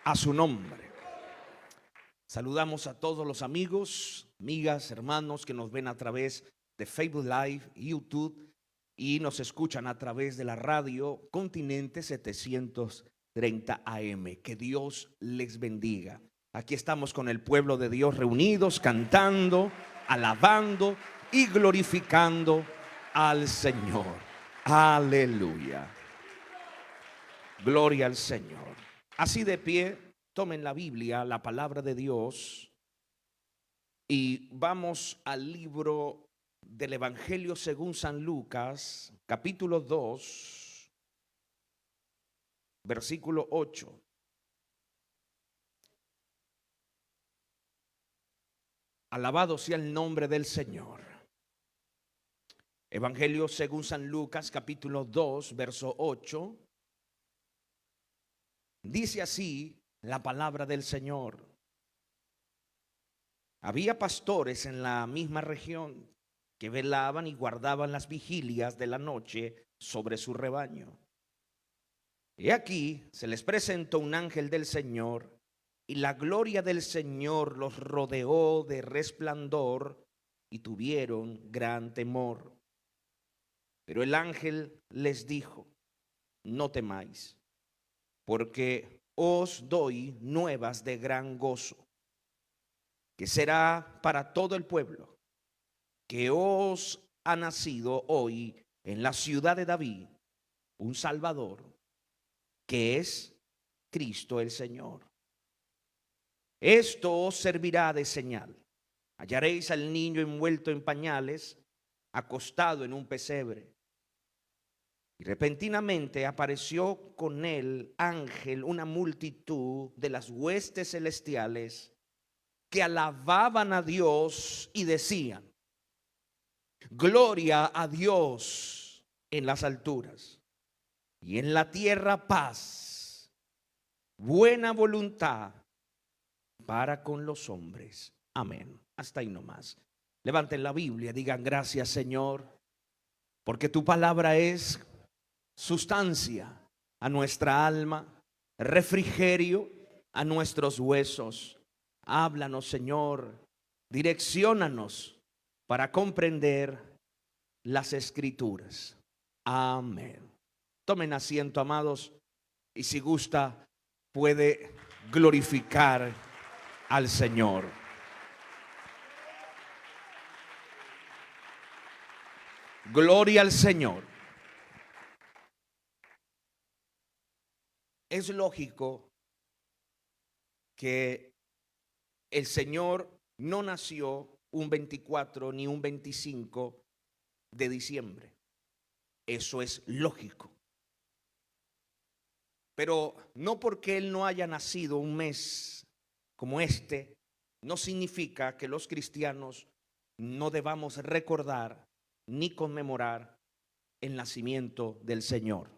a su nombre. Saludamos a todos los amigos, amigas, hermanos que nos ven a través de Facebook Live, YouTube y nos escuchan a través de la radio Continente 730 AM. Que Dios les bendiga. Aquí estamos con el pueblo de Dios reunidos, cantando, alabando y glorificando al Señor. Aleluya. Gloria al Señor. Así de pie, tomen la Biblia, la palabra de Dios, y vamos al libro del Evangelio según San Lucas, capítulo 2, versículo 8. Alabado sea el nombre del Señor. Evangelio según San Lucas, capítulo 2, verso 8. Dice así la palabra del Señor. Había pastores en la misma región que velaban y guardaban las vigilias de la noche sobre su rebaño. Y aquí se les presentó un ángel del Señor, y la gloria del Señor los rodeó de resplandor, y tuvieron gran temor. Pero el ángel les dijo: no temáis, porque os doy nuevas de gran gozo, que será para todo el pueblo, que os ha nacido hoy en la ciudad de David un Salvador, que es Cristo el Señor. Esto os servirá de señal. Hallaréis al niño envuelto en pañales, acostado en un pesebre. Y repentinamente apareció con el ángel una multitud de las huestes celestiales que alababan a Dios y decían: gloria a Dios en las alturas, y en la tierra paz, buena voluntad para con los hombres. Amén. Hasta ahí nomás. Levanten la Biblia, digan: gracias, Señor, porque tu palabra es sustancia a nuestra alma, refrigerio a nuestros huesos. Háblanos, Señor, direcciónanos para comprender las Escrituras. Amén. Tomen asiento, amados, y si gusta puede glorificar al Señor. Gloria al Señor. Es lógico que el Señor no nació un 24 ni un 25 de diciembre. Eso es lógico. Pero no porque Él no haya nacido un mes como este, no significa que los cristianos no debamos recordar ni conmemorar el nacimiento del Señor.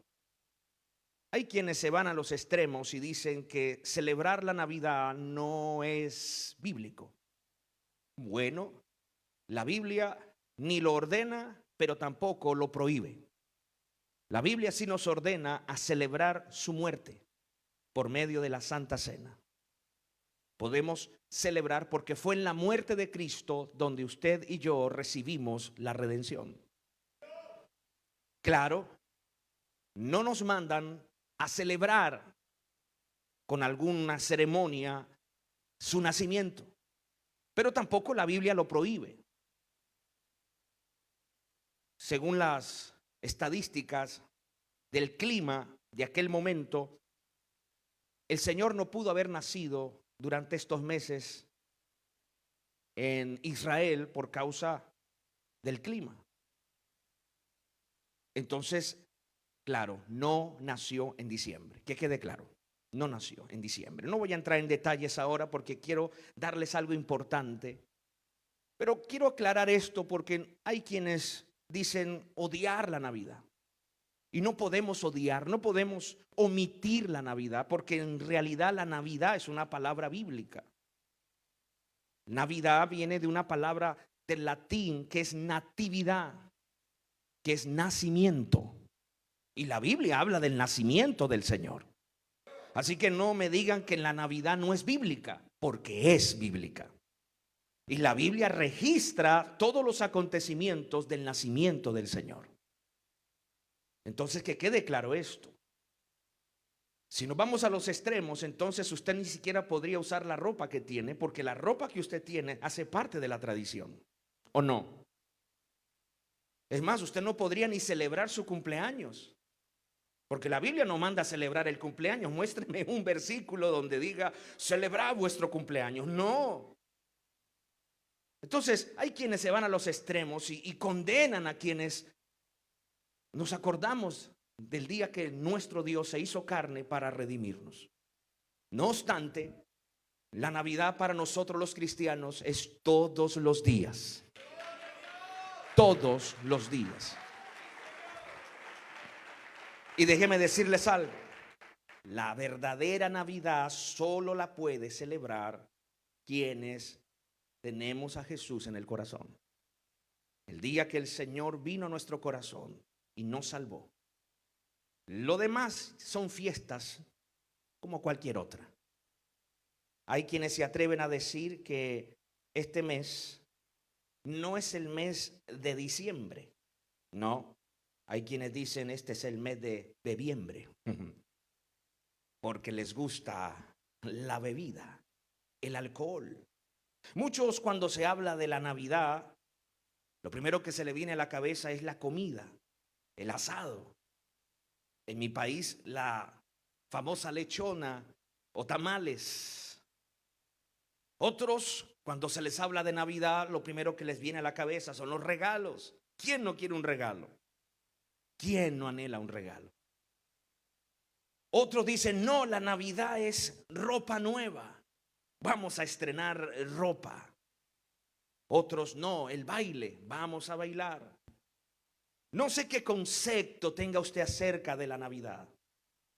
Hay quienes se van a los extremos y dicen que celebrar la Navidad no es bíblico. Bueno, la Biblia ni lo ordena, pero tampoco lo prohíbe. La Biblia sí nos ordena a celebrar su muerte por medio de la Santa Cena. Podemos celebrar porque fue en la muerte de Cristo donde usted y yo recibimos la redención. Claro, no nos mandan a celebrar con alguna ceremonia su nacimiento, pero tampoco la Biblia lo prohíbe. Según las estadísticas del clima de aquel momento, el Señor no pudo haber nacido durante estos meses en Israel por causa del clima. Entonces, claro, no nació en diciembre. Que quede claro, no nació en diciembre. No voy a entrar en detalles ahora porque quiero darles algo importante. Pero quiero aclarar esto porque hay quienes dicen odiar la Navidad. Y no podemos odiar, no podemos omitir la Navidad, porque en realidad la Navidad es una palabra bíblica. Navidad viene de una palabra del latín que es natividad, que es nacimiento. Y la Biblia habla del nacimiento del Señor. Así que no me digan que la Navidad no es bíblica, porque es bíblica. Y la Biblia registra todos los acontecimientos del nacimiento del Señor. Entonces, que quede claro esto. Si nos vamos a los extremos, entonces usted ni siquiera podría usar la ropa que tiene, porque la ropa que usted tiene hace parte de la tradición, ¿o no? Es más, usted no podría ni celebrar su cumpleaños, porque la Biblia no manda a celebrar el cumpleaños. Muéstreme un versículo donde diga, celebrad vuestro cumpleaños. No. Entonces, hay quienes se van a los extremos y condenan a quienes nos acordamos del día que nuestro Dios se hizo carne para redimirnos. No obstante, la Navidad para nosotros los cristianos es todos los días. Todos los días. Y déjeme decirles algo. La verdadera Navidad solo la puede celebrar quienes tenemos a Jesús en el corazón. El día que el Señor vino a nuestro corazón y nos salvó. Lo demás son fiestas como cualquier otra. Hay quienes se atreven a decir que este mes no es el mes de diciembre. No, hay quienes dicen este es el mes de bebiembre, porque les gusta la bebida, el alcohol. Muchos, cuando se habla de la Navidad, lo primero que se le viene a la cabeza es la comida, el asado. En mi país, la famosa lechona o tamales. Otros, cuando se les habla de Navidad, lo primero que les viene a la cabeza son los regalos. ¿Quién no quiere un regalo? ¿Quién no anhela un regalo? Otros dicen, no, la Navidad es ropa nueva. Vamos a estrenar ropa. Otros, no, el baile, vamos a bailar. No sé qué concepto tenga usted acerca de la Navidad,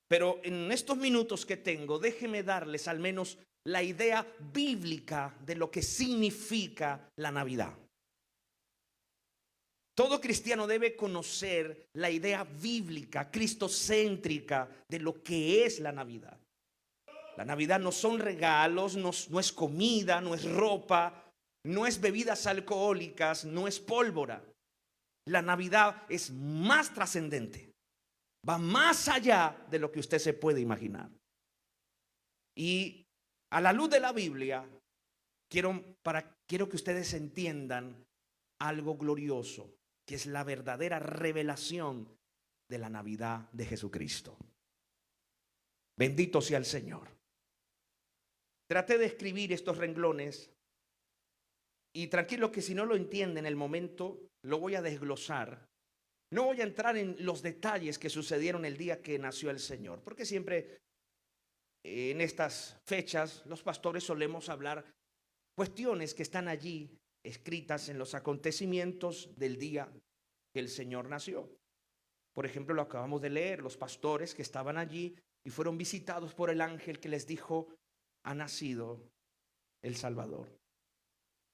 pero en estos minutos que tengo, déjeme darles al menos la idea bíblica de lo que significa la Navidad. Todo cristiano debe conocer la idea bíblica, cristocéntrica de lo que es la Navidad. La Navidad no son regalos, no es comida, no es ropa, no es bebidas alcohólicas, no es pólvora. La Navidad es más trascendente, va más allá de lo que usted se puede imaginar. Y a la luz de la Biblia, quiero que ustedes entiendan algo glorioso, que es la verdadera revelación de la Navidad de Jesucristo. Bendito sea el Señor. Traté de escribir estos renglones y tranquilo que si no lo entiende en el momento, lo voy a desglosar. No voy a entrar en los detalles que sucedieron el día que nació el Señor, porque siempre en estas fechas los pastores solemos hablar cuestiones que están allí escritas en los acontecimientos del día que el Señor nació. Por ejemplo, lo acabamos de leer, los pastores que estaban allí y fueron visitados por el ángel que les dijo, ha nacido el Salvador.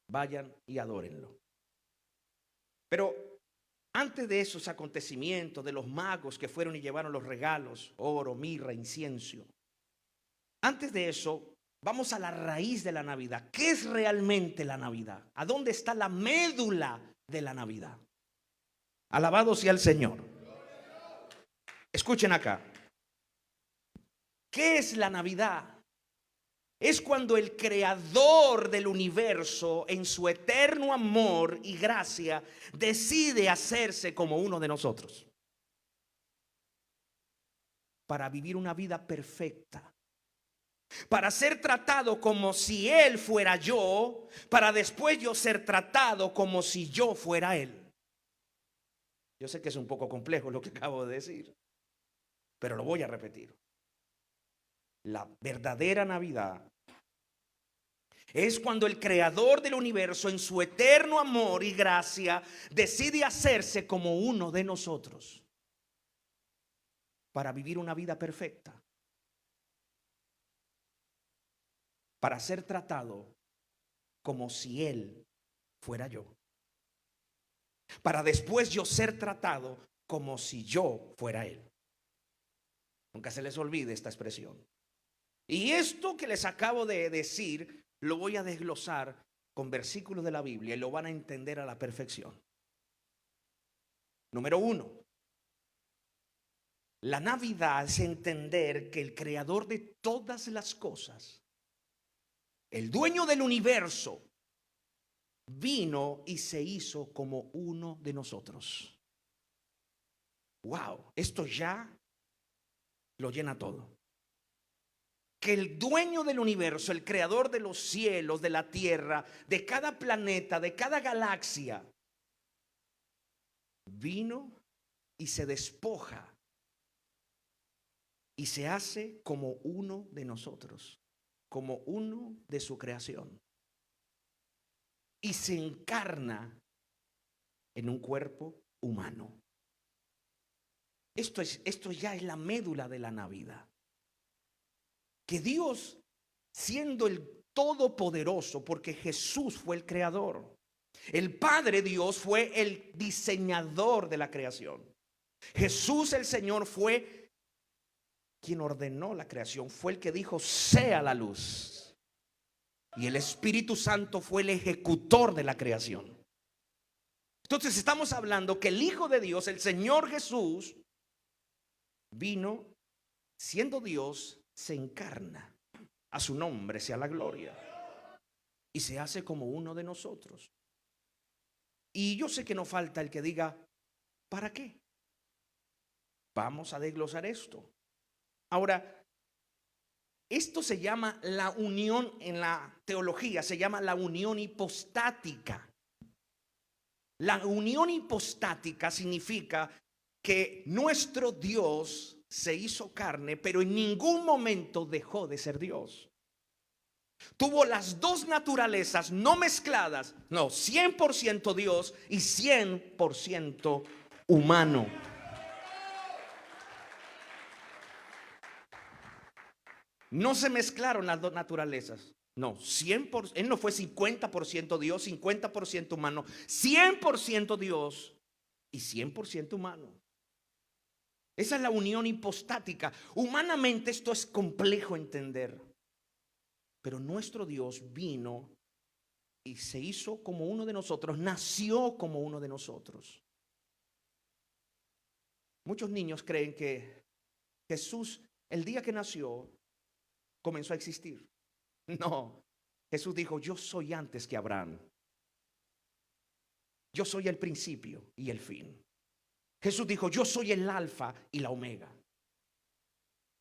Vayan y adórenlo. Pero antes de esos acontecimientos, de los magos que fueron y llevaron los regalos, oro, mirra, incienso, antes de eso, vamos a la raíz de la Navidad. ¿Qué es realmente la Navidad? ¿A dónde está la médula de la Navidad? Alabado sea el Señor. Escuchen acá. ¿Qué es la Navidad? Es cuando el creador del universo, en su eterno amor y gracia, decide hacerse como uno de nosotros para vivir una vida perfecta, para ser tratado como si él fuera yo, para después yo ser tratado como si yo fuera él. Yo sé que es un poco complejo lo que acabo de decir, pero lo voy a repetir. La verdadera Navidad es cuando el creador del universo, en su eterno amor y gracia, decide hacerse como uno de nosotros para vivir una vida perfecta, para ser tratado como si él fuera yo, para después yo ser tratado como si yo fuera él. Nunca se les olvide esta expresión. Y esto que les acabo de decir, lo voy a desglosar con versículos de la Biblia y lo van a entender a la perfección. Número 1. La Navidad es entender que el creador de todas las cosas, el dueño del universo, vino y se hizo como uno de nosotros. Wow, esto ya lo llena todo. Que el dueño del universo, el creador de los cielos, de la tierra, de cada planeta, de cada galaxia, vino y se despoja y se hace como uno de nosotros, como uno de su creación. Y se encarna en un cuerpo humano. Esto ya es la médula de la Navidad. Que Dios, siendo el Todopoderoso, porque Jesús fue el creador, el Padre Dios fue el diseñador de la creación. Jesús el Señor fue quien ordenó la creación, fue el que dijo sea la luz. Y el Espíritu Santo fue el ejecutor de la creación. Entonces estamos hablando que el Hijo de Dios, el Señor Jesús, vino siendo Dios, se encarna. A su nombre sea la gloria. Y se hace como uno de nosotros. Y yo sé que no falta el que diga, ¿para qué? Vamos a desglosar esto. Ahora, esto se llama la unión en la teología, se llama la unión hipostática. La unión hipostática significa que nuestro Dios se hizo carne, pero en ningún momento dejó de ser Dios. Tuvo las dos naturalezas no mezcladas, no, 100% Dios y 100% humano. No se mezclaron las dos naturalezas. No, 100%, él no fue 50% Dios, 50% humano, 100% Dios y 100% humano. Esa es la unión hipostática. Humanamente esto es complejo entender. Pero nuestro Dios vino y se hizo como uno de nosotros, nació como uno de nosotros. Muchos niños creen que Jesús, el día que nació, comenzó a existir. No, Jesús dijo, yo soy antes que Abraham. Yo soy el principio y el fin. Jesús dijo, yo soy el alfa y la omega.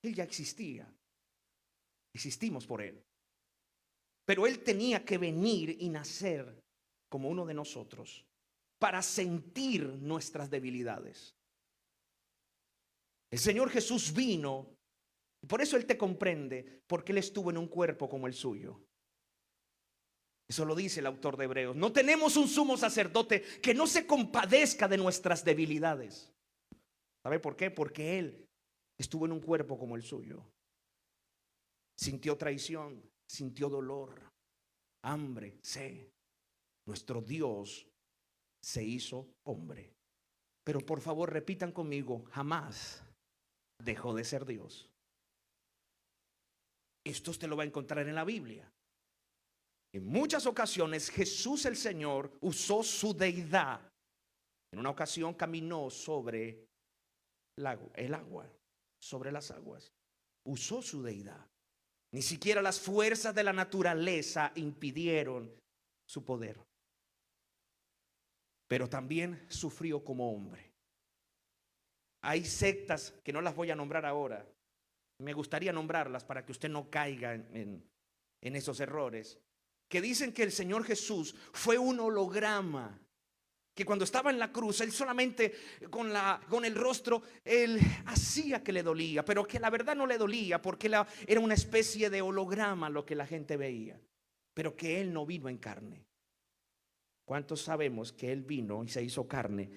Él ya existía. Existimos por él. Pero él tenía que venir y nacer como uno de nosotros para sentir nuestras debilidades. El Señor Jesús vino, y por eso él te comprende, porque él estuvo en un cuerpo como el suyo. Eso lo dice el autor de Hebreos. No tenemos un sumo sacerdote que no se compadezca de nuestras debilidades. ¿Sabe por qué? Porque él estuvo en un cuerpo como el suyo. Sintió traición, sintió dolor, hambre, sed. Nuestro Dios se hizo hombre. Pero por favor repitan conmigo, jamás dejó de ser Dios. Esto usted lo va a encontrar en la Biblia. En muchas ocasiones Jesús el Señor usó su deidad. En una ocasión caminó sobre el agua, sobre las aguas. Usó su deidad. Ni siquiera las fuerzas de la naturaleza impidieron su poder. Pero también sufrió como hombre. Hay sectas que no las voy a nombrar ahora. Me gustaría nombrarlas para que usted no caiga en esos errores. Que dicen que el Señor Jesús fue un holograma. Que cuando estaba en la cruz, él solamente con el rostro, él hacía que le dolía. Pero que la verdad no le dolía porque era una especie de holograma lo que la gente veía. Pero que él no vino en carne. ¿Cuántos sabemos que él vino y se hizo carne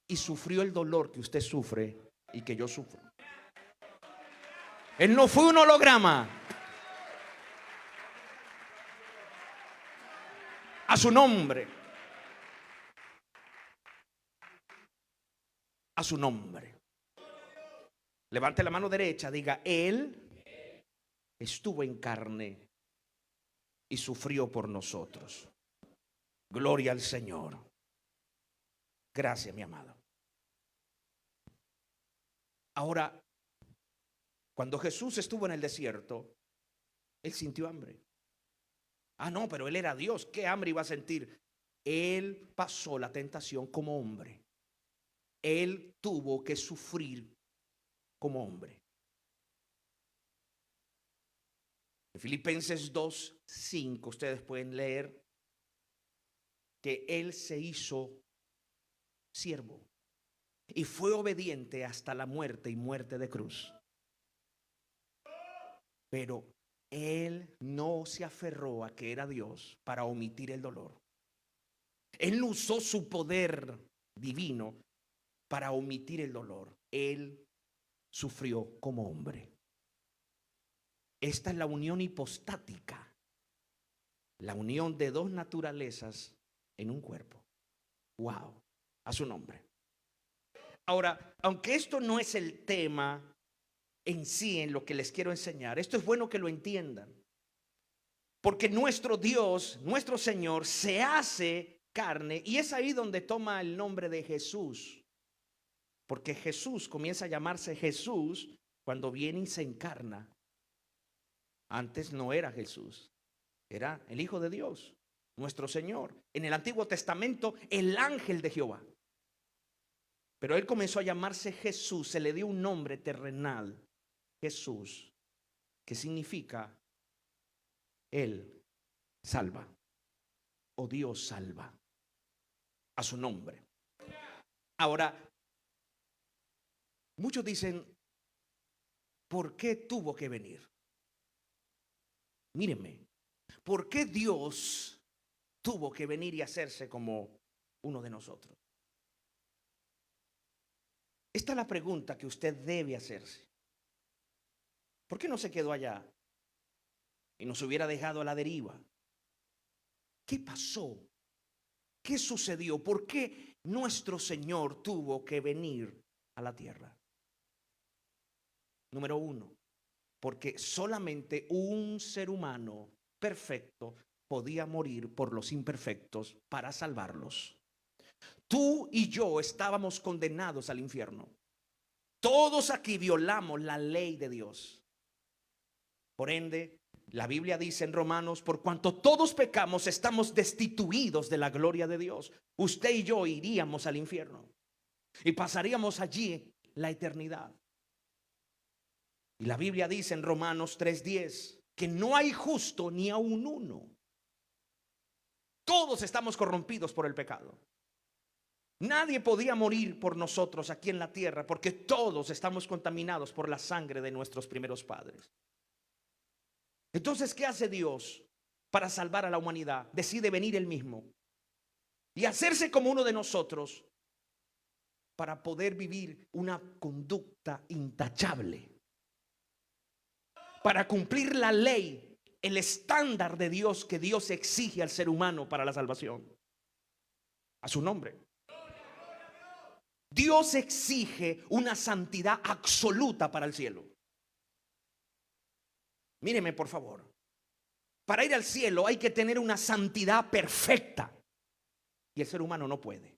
y sufrió el dolor que usted sufre y que yo sufro? Él no fue un holograma. A su nombre. A su nombre. Levante la mano derecha, diga, él estuvo en carne y sufrió por nosotros. Gloria al Señor. Gracias, mi amado. Ahora, cuando Jesús estuvo en el desierto, Él sintió hambre. Ah, no, pero Él era Dios. ¿Qué hambre iba a sentir? Él pasó la tentación como hombre. Él tuvo que sufrir como hombre. En Filipenses 2:5 ustedes pueden leer que Él se hizo siervo y fue obediente hasta la muerte y muerte de cruz. Pero Él no se aferró a que era Dios para omitir el dolor. Él no usó su poder divino para omitir el dolor. Él sufrió como hombre. Esta es la unión hipostática, la unión de dos naturalezas en un cuerpo. Wow, a su nombre. Ahora, aunque esto no es el tema en sí en lo que les quiero enseñar, esto es bueno que lo entiendan. Porque nuestro Dios, nuestro Señor, se hace carne y es ahí donde toma el nombre de Jesús. Porque Jesús comienza a llamarse Jesús cuando viene y se encarna. Antes no era Jesús, era el Hijo de Dios, nuestro Señor. En el Antiguo Testamento, el ángel de Jehová. Pero Él comenzó a llamarse Jesús, se le dio un nombre terrenal, Jesús, que significa Él salva o Dios salva, a su nombre. Ahora, muchos dicen, ¿por qué tuvo que venir? Mírenme, ¿por qué Dios tuvo que venir y hacerse como uno de nosotros? Esta es la pregunta que usted debe hacerse. ¿Por qué no se quedó allá y nos hubiera dejado a la deriva? ¿Qué pasó? ¿Qué sucedió? ¿Por qué nuestro Señor tuvo que venir a la tierra? Número uno, porque solamente un ser humano perfecto podía morir por los imperfectos para salvarlos. Tú y yo estábamos condenados al infierno. Todos aquí violamos la ley de Dios. Por ende, la Biblia dice en Romanos, por cuanto todos pecamos, estamos destituidos de la gloria de Dios. Usted y yo iríamos al infierno y pasaríamos allí la eternidad. Y la Biblia dice en Romanos 3:10 que no hay justo ni aun uno. Todos estamos corrompidos por el pecado. Nadie podía morir por nosotros aquí en la tierra porque todos estamos contaminados por la sangre de nuestros primeros padres. Entonces, ¿qué hace Dios para salvar a la humanidad? Decide venir Él mismo y hacerse como uno de nosotros para poder vivir una conducta intachable, para cumplir la ley, el estándar de Dios que Dios exige al ser humano para la salvación. A su nombre. Dios exige una santidad absoluta para el cielo. Míreme, por favor. Para ir al cielo hay que tener una santidad perfecta. Y el ser humano no puede.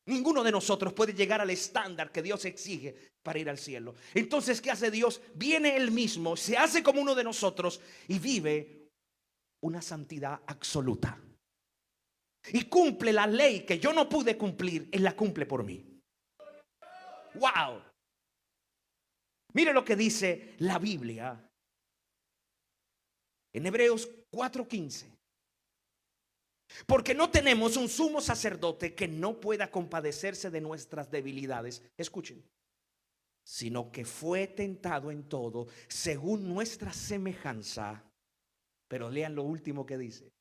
Ninguno de nosotros puede llegar al estándar que Dios exige para ir al cielo. Entonces, ¿qué hace Dios? Viene Él mismo, se hace como uno de nosotros y vive una santidad absoluta. Y cumple la ley que yo no pude cumplir, Él la cumple por mí. ¡Wow! Mire lo que dice la Biblia en Hebreos 4:15. Porque no tenemos un sumo sacerdote que no pueda compadecerse de nuestras debilidades. Escuchen. Sino que fue tentado en todo según nuestra semejanza. Pero lean lo último que dice.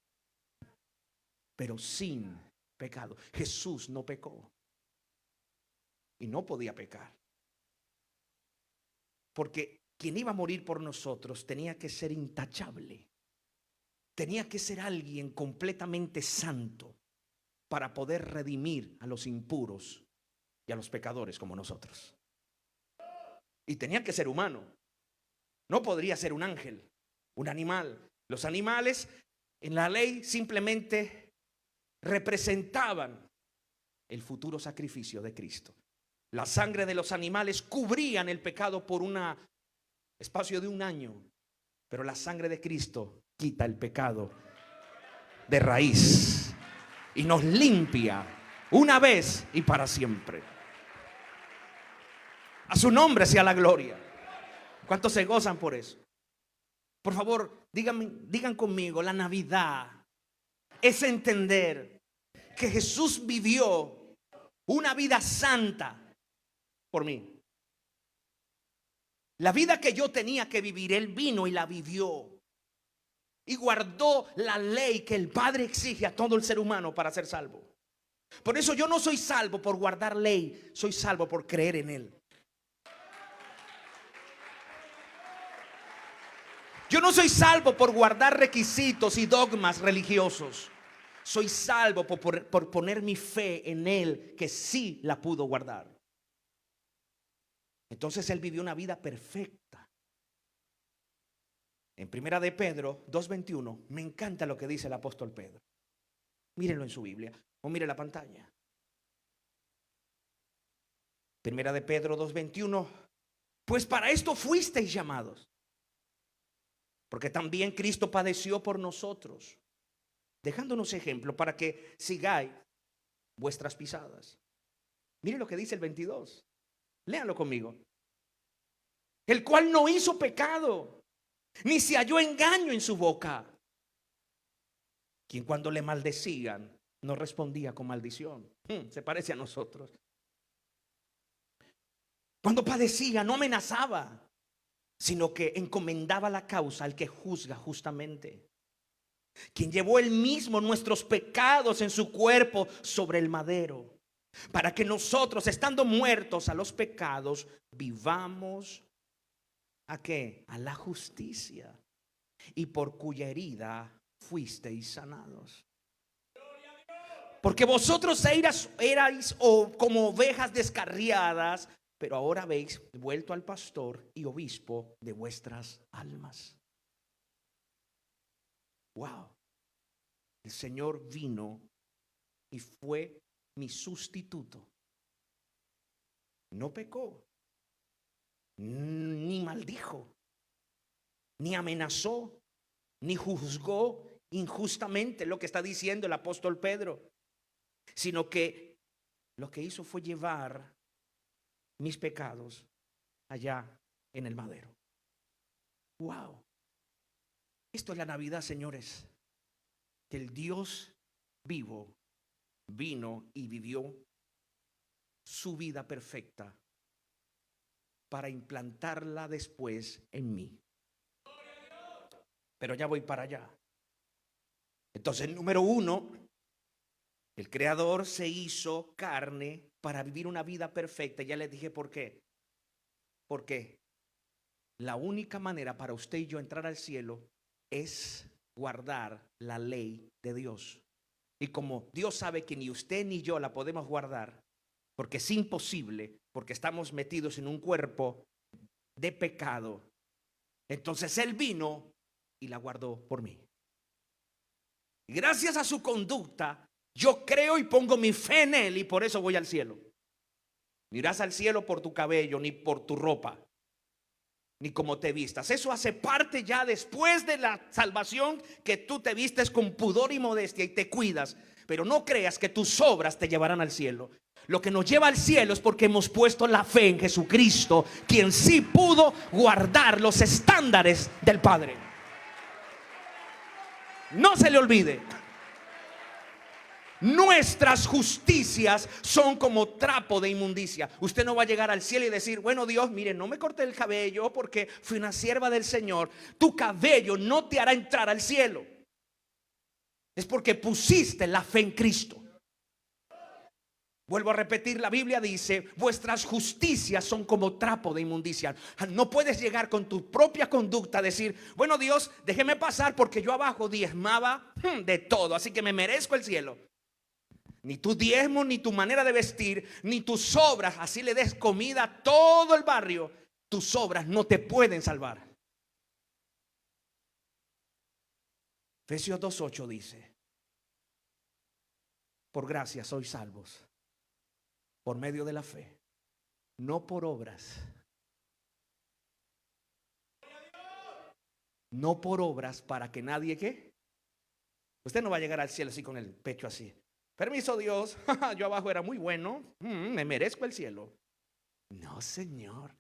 Pero sin pecado. Jesús no pecó. Y no podía pecar. Porque quien iba a morir por nosotros tenía que ser intachable. Tenía que ser alguien completamente santo para poder redimir a los impuros y a los pecadores como nosotros. Y tenía que ser humano. No podría ser un ángel, un animal. Los animales en la ley simplemente representaban el futuro sacrificio de Cristo. La sangre de los animales cubrían el pecado por un espacio de un año, pero la sangre de Cristo quita el pecado de raíz y nos limpia una vez y para siempre. A su nombre sea la gloria. ¿Cuántos se gozan por eso? Por favor, digan conmigo, la Navidad es entender que Jesús vivió una vida santa por mí. La vida que yo tenía que vivir, Él vino y la vivió. Y guardó la ley que el Padre exige a todo el ser humano para ser salvo. Por eso yo no soy salvo por guardar ley, soy salvo por creer en Él. Yo no soy salvo por guardar requisitos y dogmas religiosos. Soy salvo por poner mi fe en Él, que sí la pudo guardar. Entonces Él vivió una vida perfecta. En Primera de Pedro 2:21, me encanta lo que dice el apóstol Pedro. Mírenlo en su Biblia o mire la pantalla. Primera de Pedro 2:21, pues para esto fuisteis llamados, porque también Cristo padeció por nosotros, dejándonos ejemplo para que sigáis vuestras pisadas. Mire lo que dice el 22. Léanlo conmigo. El cual no hizo pecado, ni se halló engaño en su boca. Quien cuando le maldecían no respondía con maldición. Se parece a nosotros. Cuando padecía no amenazaba, sino que encomendaba la causa al que juzga justamente. Quien llevó él mismo nuestros pecados en su cuerpo sobre el madero, para que nosotros, estando muertos a los pecados, vivamos ¿a qué? A la justicia, y por cuya herida fuisteis sanados. Porque vosotros erais como ovejas descarriadas, pero ahora habéis vuelto al pastor y obispo de vuestras almas. Wow. El Señor vino y fue mi sustituto. No pecó, ni maldijo, ni amenazó, ni juzgó injustamente, lo que está diciendo el apóstol Pedro, sino que lo que hizo fue llevar mis pecados allá en el madero. Wow. Esto es la Navidad, señores. Que el Dios vivo vino y vivió su vida perfecta para implantarla después en mí. Pero ya voy para allá. Entonces, número 1, el Creador se hizo carne para vivir una vida perfecta. Ya les dije por qué. Porque la única manera para usted y yo entrar al cielo es guardar la ley de Dios. Y como Dios sabe que ni usted ni yo la podemos guardar, porque es imposible, porque estamos metidos en un cuerpo de pecado, entonces Él vino y la guardó por mí. Y gracias a su conducta, yo creo y pongo mi fe en Él, y por eso voy al cielo. Ni irás al cielo por tu cabello, ni por tu ropa, ni como te vistas. Eso hace parte ya después de la salvación, que tú te vistes con pudor y modestia y te cuidas. Pero no creas que tus obras te llevarán al cielo. Lo que nos lleva al cielo es porque hemos puesto la fe en Jesucristo, quien sí pudo guardar los estándares del Padre. No se le olvide. Nuestras justicias son como trapo de inmundicia. Usted no va a llegar al cielo y decir: bueno, Dios, mire, no me corté el cabello porque fui una sierva del Señor. Tu cabello no te hará entrar al cielo. Es porque pusiste la fe en Cristo. Vuelvo a repetir, la Biblia dice: vuestras justicias son como trapo de inmundicia. No puedes llegar con tu propia conducta a decir: bueno, Dios, déjeme pasar porque yo abajo diezmaba de todo, así que me merezco el cielo. Ni tu diezmo, ni tu manera de vestir, ni tus obras, así le des comida a todo el barrio, tus obras no te pueden salvar. Efesios 2:8 dice: por gracia sois salvos por medio de la fe, no por obras. No por obras para que nadie, ¿qué? Usted no va a llegar al cielo así con el pecho así. Permiso, Dios, yo abajo era muy bueno, me merezco el cielo. No, Señor.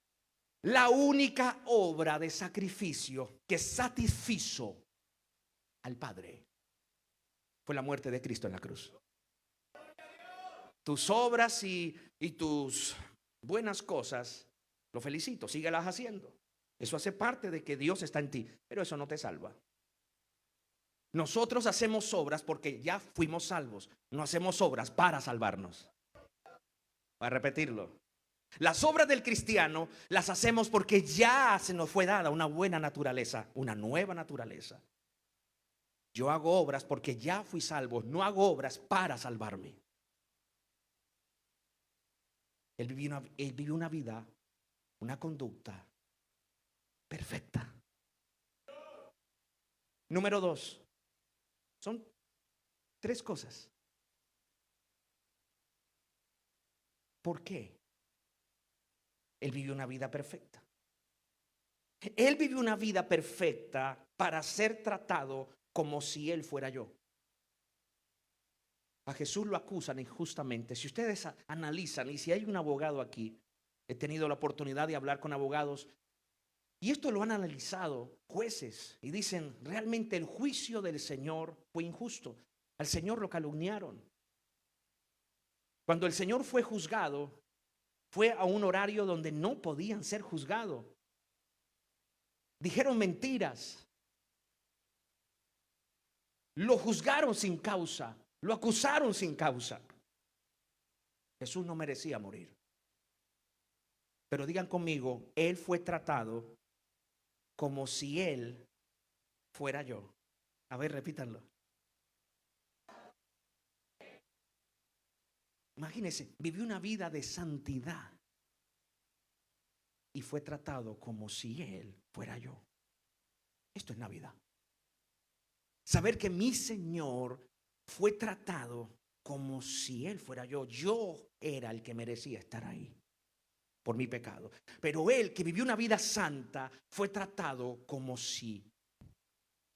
La única obra de sacrificio que satisfizo al Padre fue la muerte de Cristo en la cruz. Tus obras y tus buenas cosas, lo felicito, síguelas haciendo. Eso hace parte de que Dios está en ti, pero eso no te salva. Nosotros hacemos obras porque ya fuimos salvos. No hacemos obras para salvarnos. Voy a repetirlo. Las obras del cristiano las hacemos porque ya se nos fue dada una buena naturaleza, una nueva naturaleza. Yo hago obras porque ya fui salvo, no hago obras para salvarme. Él vivió una vida, una conducta perfecta. Número 2. Son 3 cosas. ¿Por qué? Él vivió una vida perfecta. Él vivió una vida perfecta para ser tratado como si él fuera yo. A Jesús lo acusan injustamente. Si ustedes analizan, y si hay un abogado aquí, he tenido la oportunidad de hablar con abogados, y esto lo han analizado jueces, y dicen, realmente el juicio del Señor fue injusto. Al Señor lo calumniaron. Cuando el Señor fue juzgado, fue a un horario donde no podían ser juzgados. Dijeron mentiras. Lo juzgaron sin causa. Lo acusaron sin causa. Jesús no merecía morir. Pero digan conmigo, Él fue tratado como si Él fuera yo. A ver, repítanlo. Imagínense, vivió una vida de santidad y fue tratado como si Él fuera yo. Esto es Navidad. Saber que mi Señor fue tratado como si Él fuera yo. Yo era el que merecía estar ahí por mi pecado. Pero Él, que vivió una vida santa, fue tratado como si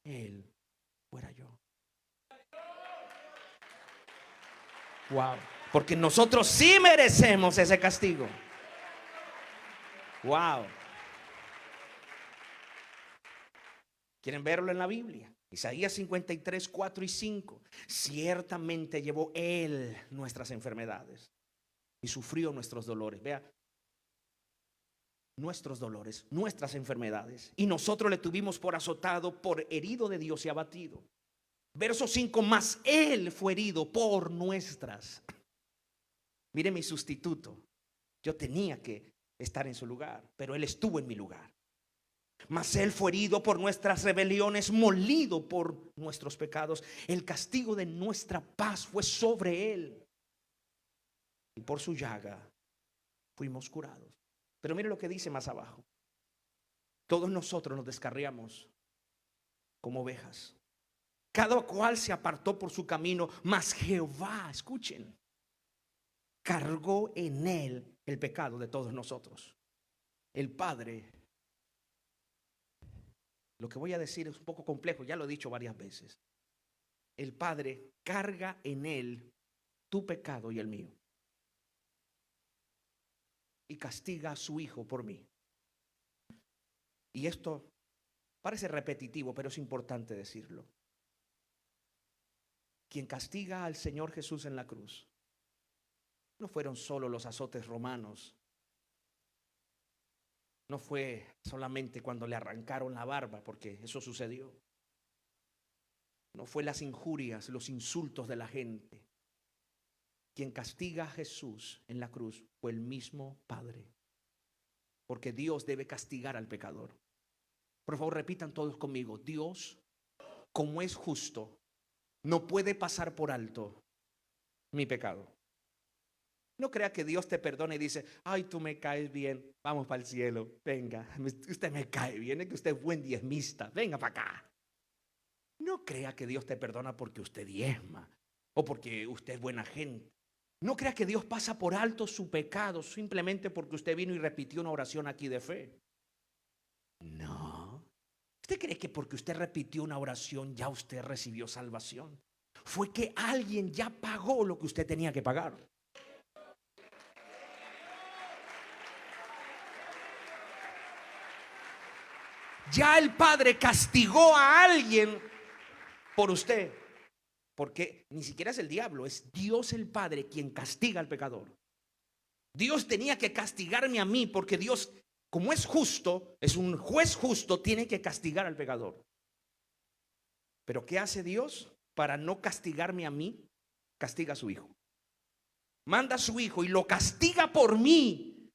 Él fuera yo. Wow. Porque nosotros sí merecemos ese castigo. Wow. ¿Quieren verlo en la Biblia? Isaías 53, 4 y 5. Ciertamente llevó Él nuestras enfermedades y sufrió nuestros dolores. Vea, nuestros dolores, nuestras enfermedades. Y nosotros le tuvimos por azotado, por herido de Dios y abatido. Verso 5, mas Él fue herido por nuestras. Mire mi sustituto. Yo tenía que estar en su lugar, pero Él estuvo en mi lugar. Mas Él fue herido por nuestras rebeliones, molido por nuestros pecados. El castigo de nuestra paz fue sobre Él, y por su llaga fuimos curados. Pero mire lo que dice más abajo. Todos nosotros nos descarriamos como ovejas. Cada cual se apartó por su camino, mas Jehová, escuchen, cargó en Él el pecado de todos nosotros. El Padre, lo que voy a decir es un poco complejo, ya lo he dicho varias veces. El Padre carga en Él tu pecado y el mío. Y castiga a su Hijo por mí. Y esto parece repetitivo, pero es importante decirlo. Quien castiga al Señor Jesús en la cruz no fueron solo los azotes romanos. No fue solamente cuando le arrancaron la barba, porque eso sucedió. No fue las injurias, los insultos de la gente. Quien castiga a Jesús en la cruz fue el mismo Padre. Porque Dios debe castigar al pecador. Por favor, repitan todos conmigo. Dios, como es justo, no puede pasar por alto mi pecado. No crea que Dios te perdone y dice, ay, tú me caes bien, vamos para el cielo, venga, usted me cae bien, es que usted es buen diezmista, venga para acá. No crea que Dios te perdona porque usted diezma o porque usted es buena gente. No crea que Dios pasa por alto su pecado simplemente porque usted vino y repitió una oración aquí de fe. No. ¿Usted cree que porque usted repitió una oración ya usted recibió salvación? Fue que alguien ya pagó lo que usted tenía que pagar. Ya el Padre castigó a alguien por usted. Porque ni siquiera es el diablo, es Dios el Padre quien castiga al pecador. Dios tenía que castigarme a mí porque Dios, como es justo, es un juez justo, tiene que castigar al pecador. Pero ¿qué hace Dios para no castigarme a mí? Castiga a su hijo. Manda a su hijo y lo castiga por mí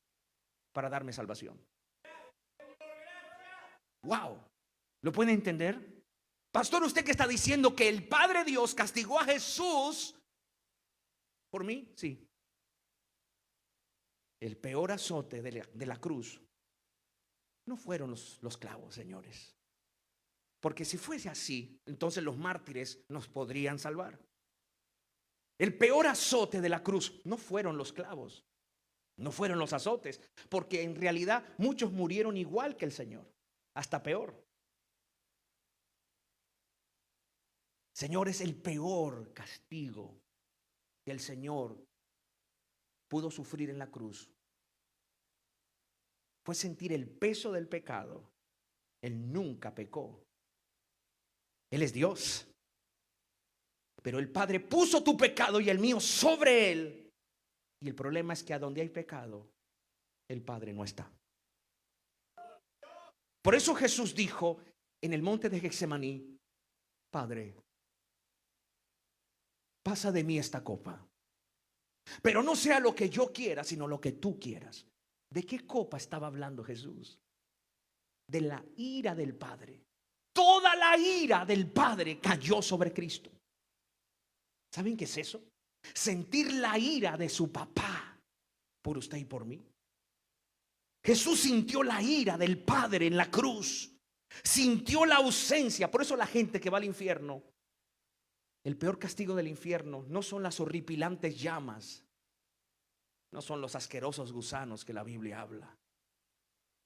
para darme salvación. Wow. ¿Lo puede entender? Pastor, ¿usted que está diciendo que el Padre Dios castigó a Jesús por mí? Sí. El peor azote de la cruz no fueron los clavos, señores. Porque si fuese así, entonces los mártires nos podrían salvar. El peor azote de la cruz no fueron los clavos, no fueron los azotes, porque en realidad muchos murieron igual que el Señor, hasta peor. Señores, el peor castigo que el Señor pudo sufrir en la cruz fue sentir el peso del pecado. Él nunca pecó. Él es Dios. Pero el Padre puso tu pecado y el mío sobre él. Y el problema es que a donde hay pecado, el Padre no está. Por eso Jesús dijo en el monte de Getsemaní: Padre, pasa de mí esta copa, pero no sea lo que yo quiera, sino lo que tú quieras. ¿De qué copa estaba hablando Jesús? De la ira del Padre. Toda la ira del Padre cayó sobre Cristo. ¿Saben qué es eso? Sentir la ira de su papá por usted y por mí. Jesús sintió la ira del Padre en la cruz. Sintió la ausencia. Por eso la gente que va al infierno, el peor castigo del infierno no son las horripilantes llamas, no son los asquerosos gusanos que la Biblia habla.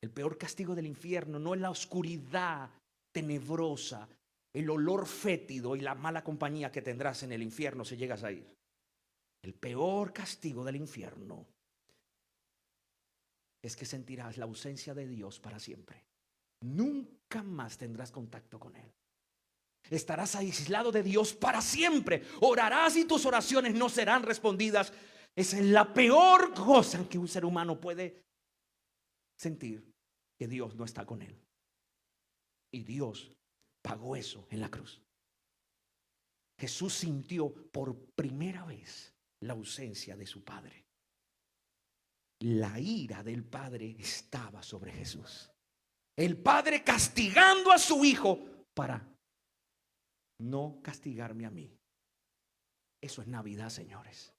El peor castigo del infierno no es la oscuridad tenebrosa, el olor fétido y la mala compañía que tendrás en el infierno si llegas a ir. El peor castigo del infierno es que sentirás la ausencia de Dios para siempre. Nunca más tendrás contacto con Él. Estarás aislado de Dios para siempre. Orarás y tus oraciones no serán respondidas. Esa es la peor cosa que un ser humano puede sentir, que Dios no está con él. Y Dios pagó eso en la cruz. Jesús sintió por primera vez la ausencia de su Padre. La ira del Padre estaba sobre Jesús. El Padre castigando a su Hijo para no castigarme a mí. Eso es Navidad, señores.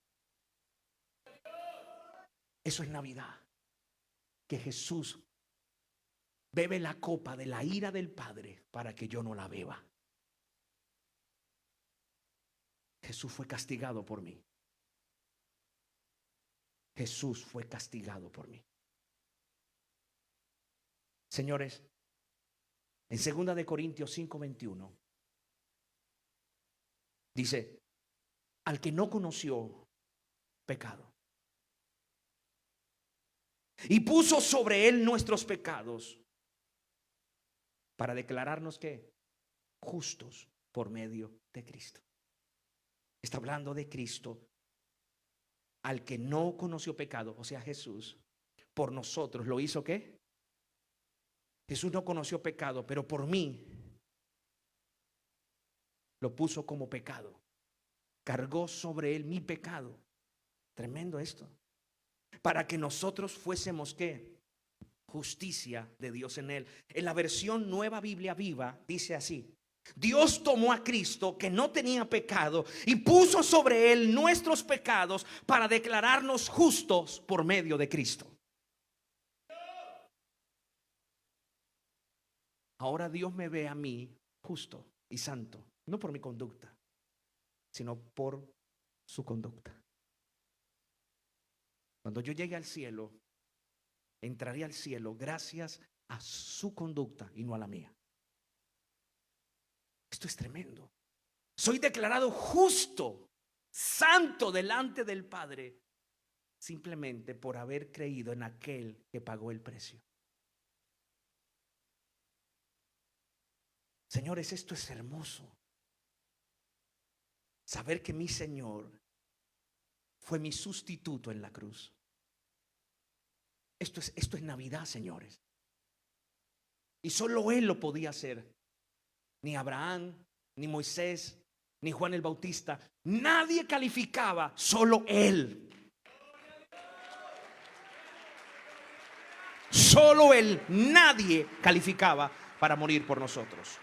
Eso es Navidad. Que Jesús bebe la copa de la ira del Padre para que yo no la beba. Jesús fue castigado por mí. Jesús fue castigado por mí. Señores, en 2 de Corintios 5:21 dice: al que no conoció pecado y puso sobre él nuestros pecados para declararnos que justos por medio de Cristo. Está hablando de Cristo, al que no conoció pecado, o sea Jesús, por nosotros lo hizo. ¿Qué? Jesús no conoció pecado, pero por mí lo puso como pecado. Cargó sobre él mi pecado. Tremendo esto. Para que nosotros fuésemos ¿qué? Justicia de Dios en él. En la versión Nueva Biblia Viva dice así: Dios tomó a Cristo, que no tenía pecado, y puso sobre él nuestros pecados para declararnos justos por medio de Cristo. Ahora Dios me ve a mí justo y santo No por mi conducta, sino por su conducta. Cuando yo llegue al cielo, entraré al cielo gracias a su conducta y no a la mía. Esto es tremendo. Soy declarado justo, santo delante del Padre, simplemente por haber creído en aquel que pagó el precio. Señores, esto es hermoso. Saber que mi Señor fue mi sustituto en la cruz. Esto es Navidad, señores. Y solo Él lo podía hacer. Ni Abraham, ni Moisés, ni Juan el Bautista. Nadie calificaba, solo Él. Solo Él, nadie calificaba para morir por nosotros.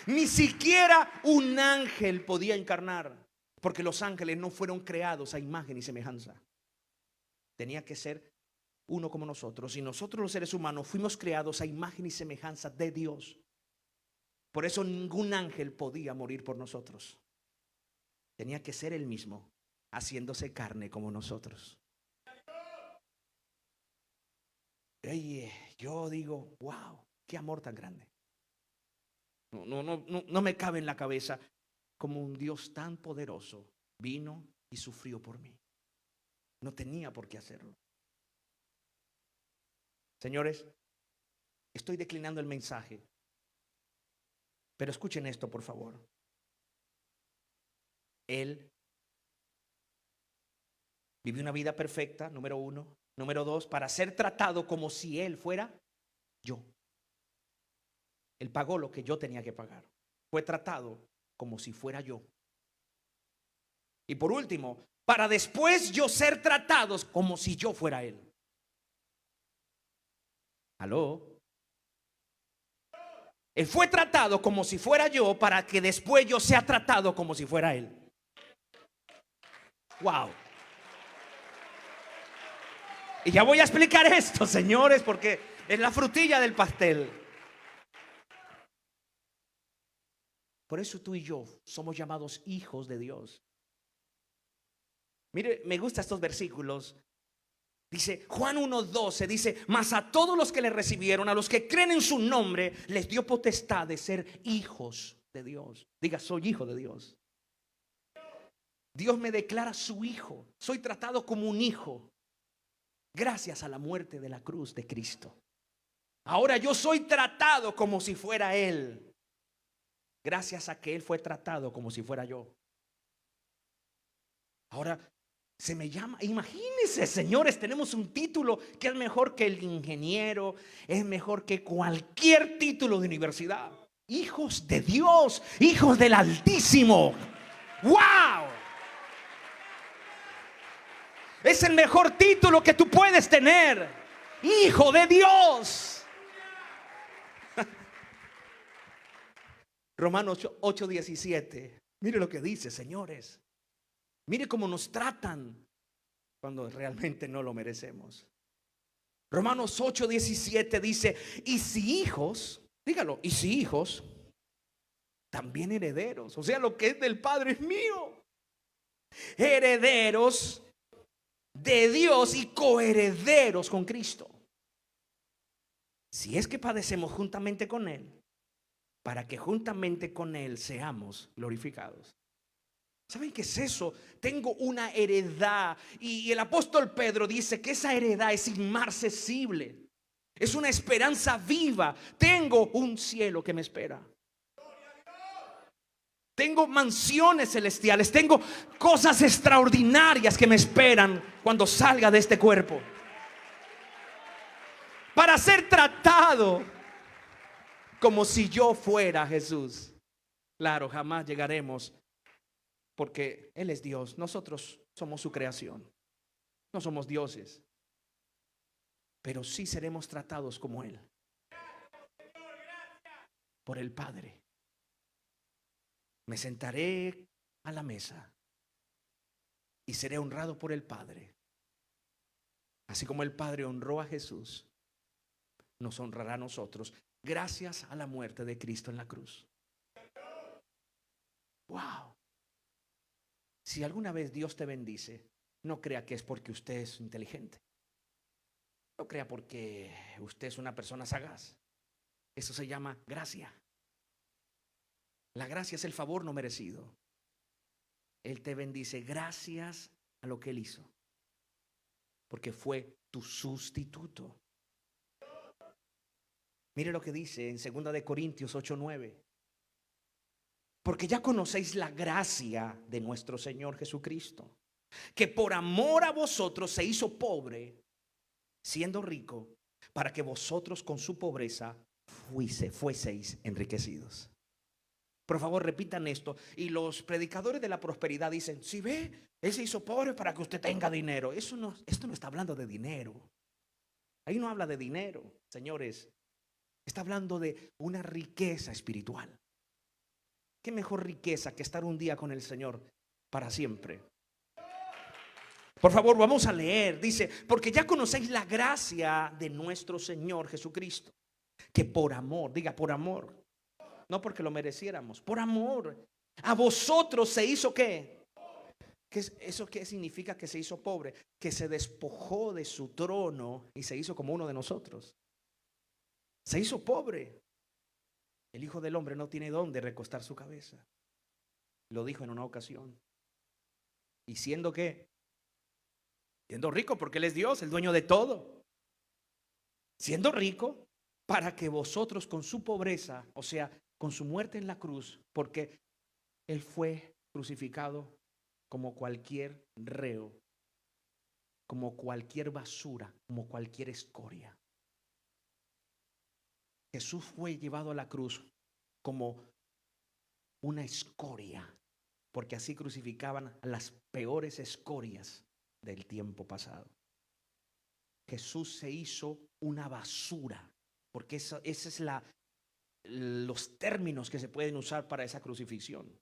Ni siquiera un ángel podía encarnar, porque los ángeles no fueron creados a imagen y semejanza. Tenía que ser uno como nosotros, y nosotros los seres humanos fuimos creados a imagen y semejanza de Dios. Por eso ningún ángel podía morir por nosotros. Tenía que ser Él mismo, haciéndose carne como nosotros. Yo digo, wow, qué amor tan grande. No me cabe en la cabeza como un Dios tan poderoso vino y sufrió por mí. No tenía por qué hacerlo. Señores, estoy declinando el mensaje, pero escuchen esto, por favor. Él vivió una vida perfecta, número uno. Número dos, para ser tratado como si Él fuera yo. Él pagó lo que yo tenía que pagar. Fue tratado como si fuera yo. Y por último, para después yo ser tratado como si yo fuera Él. ¿Aló? Él fue tratado como si fuera yo para que después yo sea tratado como si fuera Él. Wow. Y ya voy a explicar esto, señores, porque es la frutilla del pastel. Por eso tú y yo somos llamados hijos de Dios. Mire, me gustan estos versículos. Dice Juan 1:12, dice, mas a todos los que le recibieron, a los que creen en su nombre, les dio potestad de ser hijos de Dios. Diga, soy hijo de Dios. Dios me declara su hijo. Soy tratado como un hijo gracias a la muerte de la cruz de Cristo. Ahora yo soy tratado como si fuera Él, gracias a que Él fue tratado como si fuera yo. Ahora se me llama, imagínense, señores, tenemos un título que es mejor que el ingeniero, es mejor que cualquier título de universidad. Hijos de Dios, hijos del Altísimo. ¡Wow! Es el mejor título que tú puedes tener. Hijo de Dios. Romanos 8:17. Mire lo que dice, señores. Mire cómo nos tratan cuando realmente no lo merecemos. Romanos 8:17 dice, y si hijos, dígalo, y si hijos, también herederos. O sea, lo que es del Padre es mío. Herederos de Dios y coherederos con Cristo. Si es que padecemos juntamente con Él, para que juntamente con Él seamos glorificados. ¿Saben qué es eso? Tengo una heredad. Y el apóstol Pedro dice que esa heredad es inmarcesible. Es una esperanza viva. Tengo un cielo que me espera. Tengo mansiones celestiales. Tengo cosas extraordinarias que me esperan cuando salga de este cuerpo. Para ser tratado como si yo fuera Jesús. Claro, jamás llegaremos, porque Él es Dios. Nosotros somos su creación. No somos dioses. Pero sí seremos tratados como Él. Por el Padre. Me sentaré a la mesa y seré honrado por el Padre. Así como el Padre honró a Jesús, nos honrará a nosotros gracias a la muerte de Cristo en la cruz. Wow. Si alguna vez Dios te bendice, no crea que es porque usted es inteligente. No crea porque usted es una persona sagaz. Eso se llama gracia. La gracia es el favor no merecido. Él te bendice gracias a lo que Él hizo, porque fue tu sustituto. Mire lo que dice en 2 de Corintios 8:9. Porque ya conocéis la gracia de nuestro Señor Jesucristo, que por amor a vosotros se hizo pobre, siendo rico, para que vosotros con su pobreza fueseis enriquecidos. Por favor, repitan esto. Y los predicadores de la prosperidad dicen: si ve, Él se hizo pobre para que usted tenga dinero. Esto no está hablando de dinero. Ahí no habla de dinero, señores. Está hablando de una riqueza espiritual. ¿Qué mejor riqueza que estar un día con el Señor para siempre? Por favor, vamos a leer. Dice: porque ya conocéis la gracia de nuestro Señor Jesucristo, que por amor, diga por amor, no porque lo mereciéramos, por amor a vosotros se hizo ¿qué? ¿Eso qué significa que se hizo pobre? Que se despojó de su trono y se hizo como uno de nosotros. Se hizo pobre. El Hijo del Hombre no tiene dónde recostar su cabeza. Lo dijo en una ocasión. Y siendo ¿qué? Siendo rico, porque Él es Dios, el dueño de todo. Siendo rico, para que vosotros con su pobreza, o sea, con su muerte en la cruz, porque Él fue crucificado como cualquier reo, como cualquier basura, como cualquier escoria. Jesús fue llevado a la cruz como una escoria, porque así crucificaban a las peores escorias del tiempo pasado. Jesús se hizo una basura, porque ese es los términos que se pueden usar para esa crucifixión.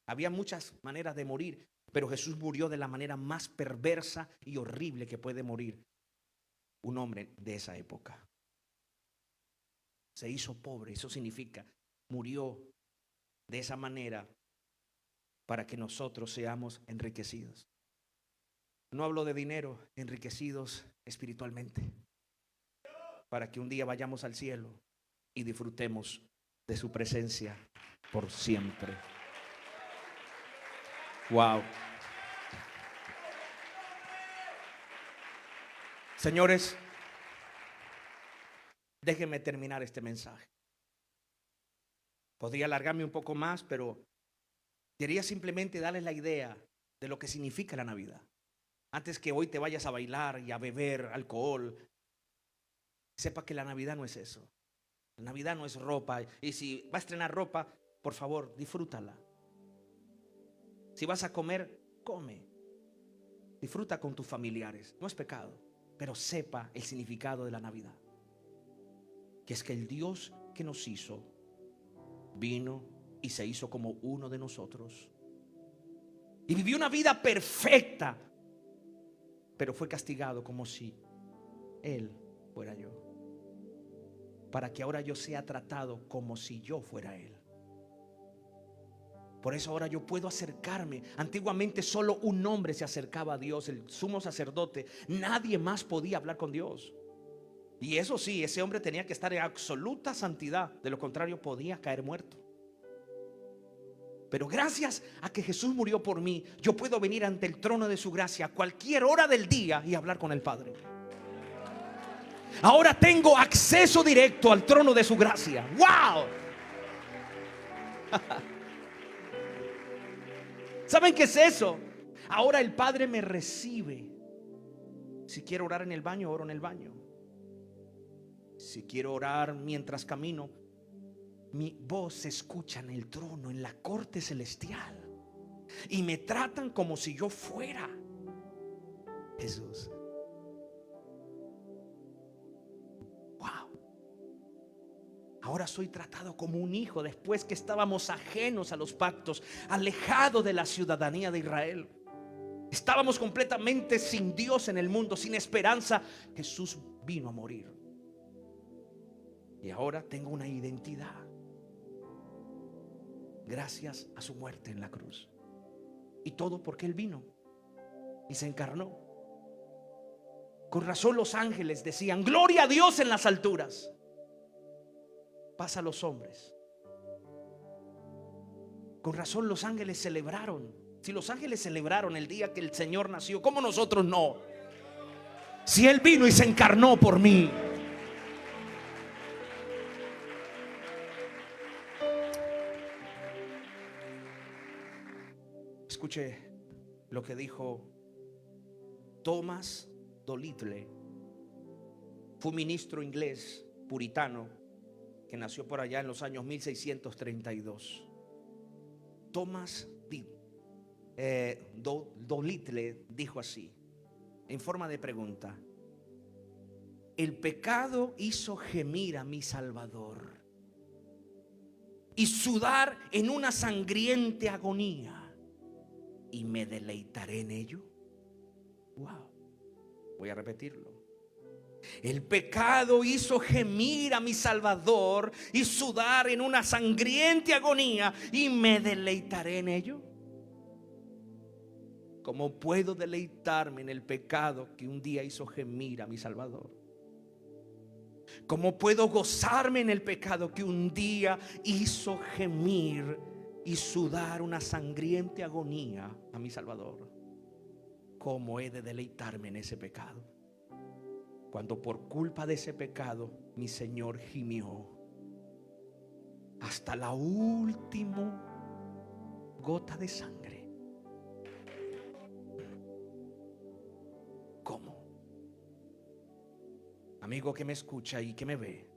Había muchas maneras de morir, pero Jesús murió de la manera más perversa y horrible que puede morir un hombre de esa época. Se hizo pobre, eso significa murió de esa manera para que nosotros seamos enriquecidos. No hablo de dinero, enriquecidos espiritualmente, para que un día vayamos al cielo y disfrutemos de su presencia por siempre. Wow. Señores, déjenme terminar este mensaje. Podría alargarme un poco más, pero quería simplemente darles la idea de lo que significa la Navidad. Antes que hoy te vayas a bailar y a beber alcohol, sepa que la Navidad no es eso. La Navidad no es ropa. Y si va a estrenar ropa, por favor, disfrútala. Si vas a comer, come. Disfruta con tus familiares. No es pecado, pero sepa el significado de la Navidad. Que es que el Dios que nos hizo vino y se hizo como uno de nosotros. Y vivió una vida perfecta, pero fue castigado como si Él fuera yo, para que ahora yo sea tratado como si yo fuera Él. Por eso ahora yo puedo acercarme. Antiguamente solo un hombre se acercaba a Dios, el sumo sacerdote. Nadie más podía hablar con Dios. Y eso sí, ese hombre tenía que estar en absoluta santidad. De lo contrario podía caer muerto. Pero gracias a que Jesús murió por mí, yo puedo venir ante el trono de su gracia a cualquier hora del día y hablar con el Padre. Ahora tengo acceso directo al trono de su gracia. ¡Wow! ¿Saben qué es eso? Ahora el Padre me recibe. Si quiero orar en el baño, oro en el baño. Si quiero orar mientras camino, mi voz se escucha en el trono, en la corte celestial. Y me tratan como si yo fuera Jesús. Wow. Ahora soy tratado como un hijo, después que estábamos ajenos a los pactos, alejados de la ciudadanía de Israel. Estábamos completamente sin Dios en el mundo, sin esperanza. Jesús vino a morir. Y ahora tengo una identidad. gracias a su muerte en la cruz. Y todo porque Él vino y se encarnó. Con razón los ángeles decían: gloria a Dios en las alturas, paz a los hombres. Con razón los ángeles celebraron. Si los ángeles celebraron el día que el Señor nació, ¿cómo nosotros no? Si Él vino y se encarnó por mí. Escuche lo que dijo Thomas Dolittle. Fue un ministro inglés puritano que nació por allá en los años 1632. Thomas Dolittle dijo así, en forma de pregunta: el pecado hizo gemir a mi Salvador y sudar en una sangriente agonía, y me deleitaré en ello. Wow. Voy a repetirlo. El pecado hizo gemir a mi Salvador y sudar en una sangriente agonía, y me deleitaré en ello. ¿Cómo puedo deleitarme en el pecado que un día hizo gemir a mi Salvador? ¿Cómo puedo gozarme en el pecado que un día hizo gemir y sudar una sangriente agonía a mi Salvador? ¿Cómo he de deleitarme en ese pecado cuando por culpa de ese pecado mi Señor gimió hasta la última gota de sangre? ¿Cómo? Amigo que me escucha y que me ve,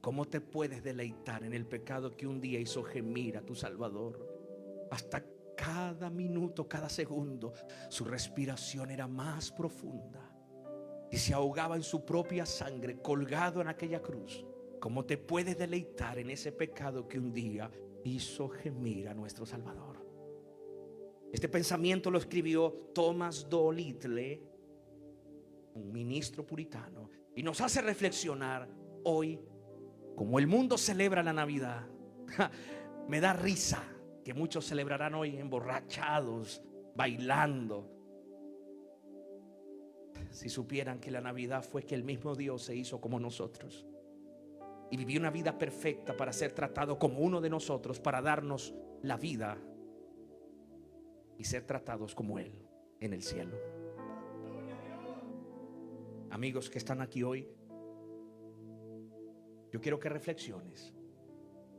¿cómo te puedes deleitar en el pecado que un día hizo gemir a tu Salvador? Hasta cada minuto, cada segundo, su respiración era más profunda y se ahogaba en su propia sangre, colgado en aquella cruz. ¿Cómo te puedes deleitar en ese pecado que un día hizo gemir a nuestro Salvador? Este pensamiento lo escribió Thomas Dolittle, un ministro puritano, y nos hace reflexionar hoy. Como el mundo celebra la Navidad, me da risa que muchos celebrarán hoy emborrachados, bailando. Si supieran que la Navidad fue que el mismo Dios se hizo como nosotros y vivió una vida perfecta para ser tratado como uno de nosotros, para darnos la vida y ser tratados como Él en el cielo. Amigos que están aquí hoy, yo quiero que reflexiones.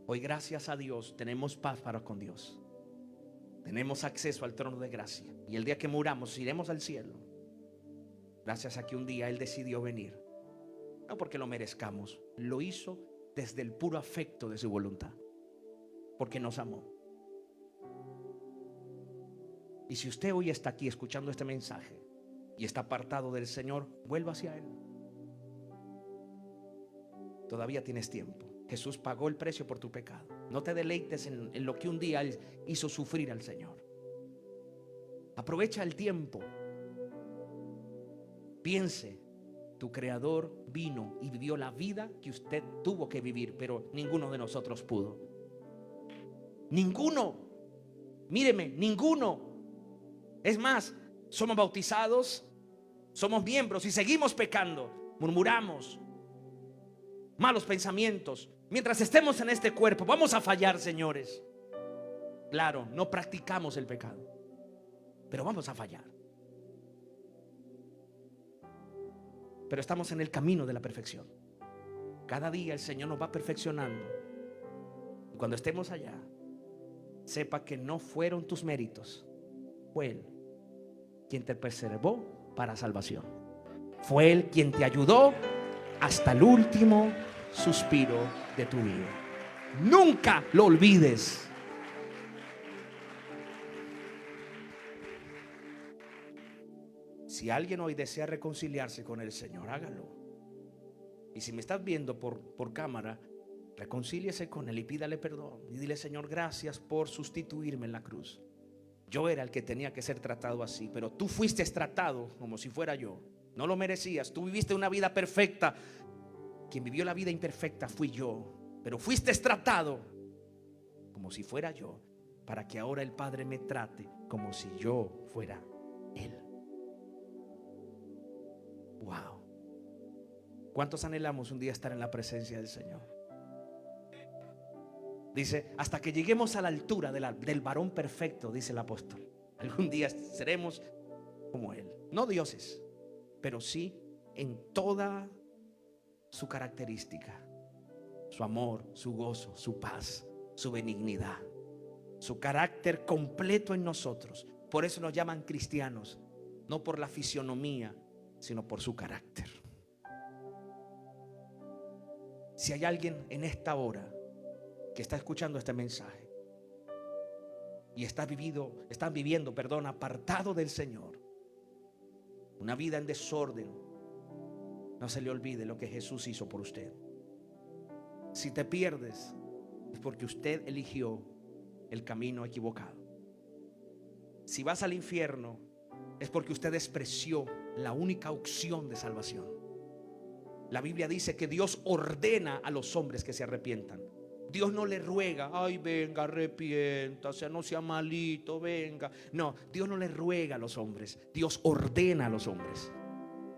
Hoy, gracias a Dios, tenemos paz para con Dios. Tenemos acceso al trono de gracia. Y el día que muramos iremos al cielo. Gracias a que un día Él decidió venir. No porque lo merezcamos. Lo hizo desde el puro afecto de su voluntad. Porque nos amó. Y si usted hoy está aquí escuchando este mensaje y está apartado del Señor, vuelva hacia Él. Todavía tienes tiempo. Jesús pagó el precio por tu pecado. No te deleites en lo que un día Él hizo sufrir al Señor. Aprovecha el tiempo. Piense, tu Creador vino y vivió la vida que usted tuvo que vivir, pero ninguno de nosotros pudo. Ninguno. Míreme, ninguno. Es más, somos bautizados, somos miembros y seguimos pecando. Murmuramos, malos pensamientos. Mientras estemos en este cuerpo vamos a fallar, señores. Claro, no practicamos el pecado, pero vamos a fallar. Pero estamos en el camino de la perfección. Cada día el Señor nos va perfeccionando. Y cuando estemos allá, sepa que no fueron tus méritos, fue Él quien te preservó para salvación. Fue Él quien te ayudó hasta el último suspiro de tu vida. Nunca lo olvides. Si alguien hoy desea reconciliarse con el Señor, hágalo. Y si me estás viendo por cámara, reconcíliese con Él y pídale perdón. Y dile: Señor, gracias por sustituirme en la cruz. Yo era el que tenía que ser tratado así, pero tú fuiste tratado como si fuera yo. No lo merecías. Tú viviste una vida perfecta. Quien vivió la vida imperfecta fui yo, pero fuiste tratado como si fuera yo, para que ahora el Padre me trate como si yo fuera Él. Wow. ¿Cuántos anhelamos un día estar en la presencia del Señor? Dice, hasta que lleguemos a la altura del varón perfecto, dice el apóstol. Algún día seremos como Él. No dioses, pero sí en toda su característica. Su amor, su gozo, su paz, su benignidad, su carácter completo en nosotros. Por eso nos llaman cristianos, no por la fisionomía, sino por su carácter. Si hay alguien en esta hora que está escuchando este mensaje y están viviendo, apartado del Señor, una vida en desorden, no se le olvide lo que Jesús hizo por usted. Si te pierdes, es porque usted eligió el camino equivocado. Si vas al infierno, es porque usted despreció la única opción de salvación. La Biblia dice que Dios ordena a los hombres que se arrepientan. Dios no le ruega, ay, venga, arrepiéntase, no sea malito, venga. No, Dios no le ruega a los hombres, Dios ordena a los hombres.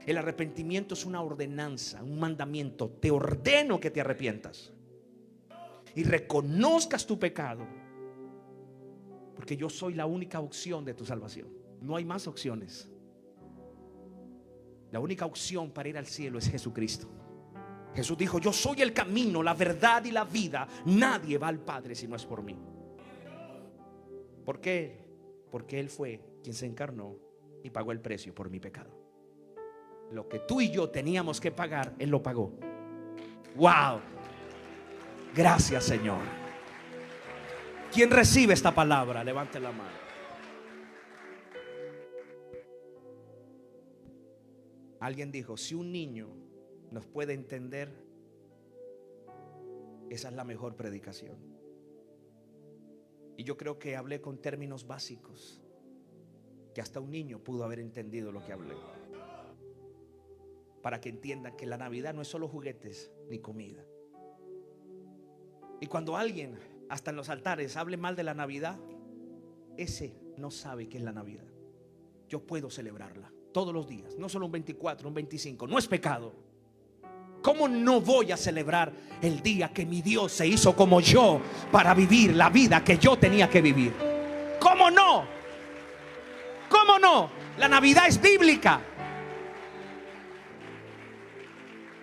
El arrepentimiento es una ordenanza, un mandamiento. Te ordeno que te arrepientas y reconozcas tu pecado, porque yo soy la única opción de tu salvación. No hay más opciones. La única opción para ir al cielo es Jesucristo. Jesús dijo, yo soy el camino, la verdad y la vida. Nadie va al Padre si no es por mí. ¿Por qué? Porque Él fue quien se encarnó y pagó el precio por mi pecado. Lo que tú y yo teníamos que pagar, Él lo pagó. ¡Wow! Gracias, Señor. ¿Quién recibe esta palabra? Levante la mano. Alguien dijo, si un niño nos puede entender, esa es la mejor predicación. Y yo creo que hablé con términos básicos que hasta un niño pudo haber entendido lo que hablé, para que entiendan que la Navidad no es solo juguetes ni comida. Y cuando alguien, hasta en los altares, hable mal de la Navidad, ese no sabe qué es la Navidad. Yo puedo celebrarla todos los días, no solo un 24, un 25, no es pecado. ¿Cómo no voy a celebrar el día que mi Dios se hizo como yo para vivir la vida que yo tenía que vivir? ¿Cómo no? ¿Cómo no? La Navidad es bíblica.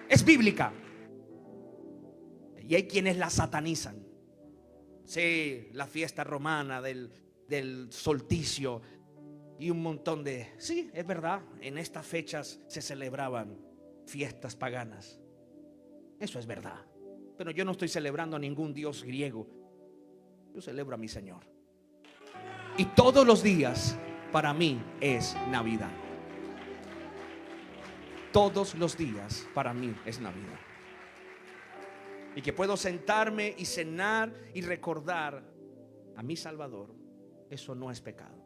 Es bíblica. Y hay quienes la satanizan. Sí, la fiesta romana del solsticio y un montón de... Sí, es verdad, en estas fechas se celebraban fiestas paganas. Eso es verdad. Pero yo no estoy celebrando a ningún dios griego. Yo celebro a mi Señor. Y todos los días para mí es Navidad. Todos los días para mí es Navidad. Y que puedo sentarme y cenar y recordar a mi Salvador. Eso no es pecado.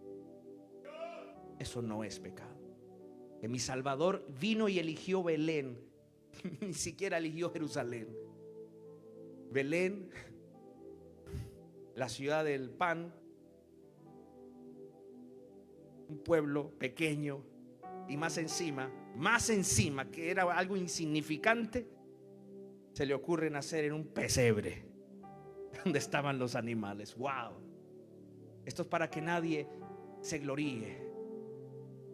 Eso no es pecado. Que mi Salvador vino y eligió Belén. Ni siquiera eligió Jerusalén. Belén, la ciudad del pan, un pueblo pequeño, y más encima que era algo insignificante, se le ocurre nacer en un pesebre donde estaban los animales. Wow. Esto es para que nadie se gloríe.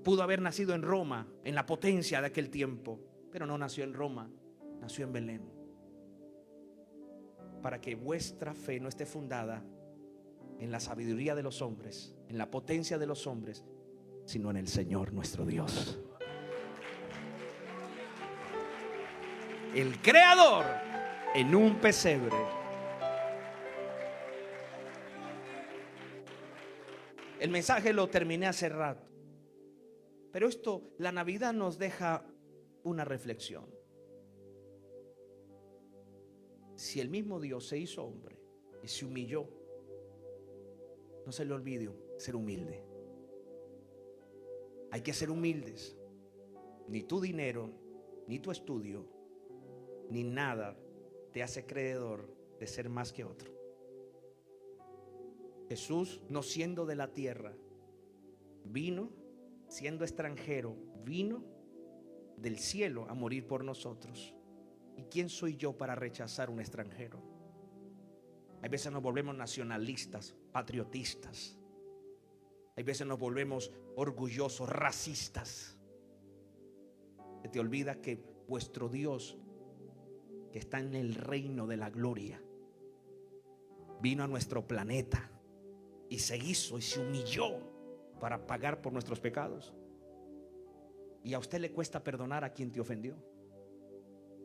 Pudo haber nacido en Roma, en la potencia de aquel tiempo, pero no nació en Roma, nació en Belén. Para que vuestra fe no esté fundada en la sabiduría de los hombres, en la potencia de los hombres, sino en el Señor nuestro Dios, el Creador, en un pesebre. El mensaje lo terminé hace rato, pero la Navidad nos deja una reflexión. Si el mismo Dios se hizo hombre y se humilló, no se le olvide ser humilde. Hay que ser humildes. Ni tu dinero, ni tu estudio, ni nada te hace creedor de ser más que otro. Jesús, no siendo de la tierra, vino, siendo extranjero, vino del cielo a morir por nosotros. ¿Y quién soy yo para rechazar un extranjero? Hay veces nos volvemos nacionalistas, patriotistas. Hay veces nos volvemos orgullosos, racistas. Se te olvida que vuestro Dios, que está en el reino de la gloria, vino a nuestro planeta y se hizo y se humilló para pagar por nuestros pecados. Y a usted le cuesta perdonar a quien te ofendió.